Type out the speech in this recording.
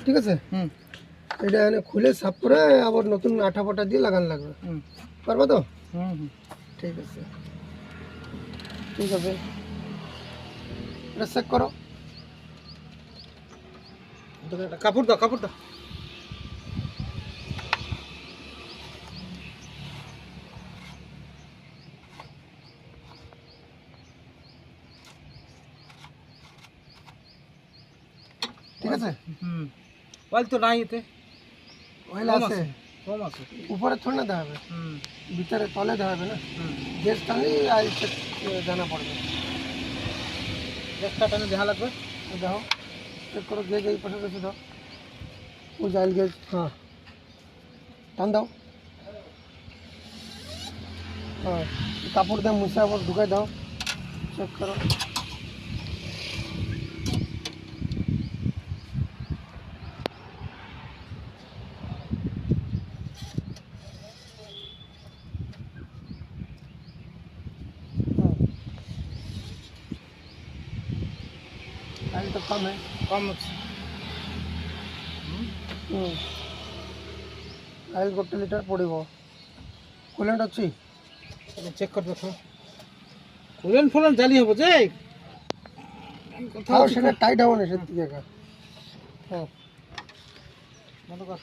ঠিক আছে। এটা এনে খুলে সাফ করে আবার নতুন আঠা ফাটা দিয়ে লাগানো লাগবে। পারবো তো? ঠিক আছে ঠিক আছে, এটা চেক করো। কাপড় দাও, কাপড় দাও। ঠিক আছে। অয়েল তো নাই এতে। অয়েল আছে, কম আছে। উপরে থোড় না দেওয়া হবে, ভিতরে তলে দেওয়া হবে না। গ্যাস টানলেই অয়েল চেক জানা পড়বে। গ্যাসটা টানে দেখা লাগবে। দেখো চেক করো, গেজ এই পাশে গেছে দাও, ওই অয়েল গেজ। হ্যাঁ টান দাও। হ্যাঁ কাপড় দিয়ে মুছে আবার ঢুকাই দাও, চেক করো। ऑयल तो कम है। কম আছে। ऑयल गोटे लिटर पड़ब। कूलेंट अच्छी চেক করে দেখো। ফুলেন ফুলেন জালি হবো যে हाँ, टाइट हवा नहीं। हाँ বন্ধ কর।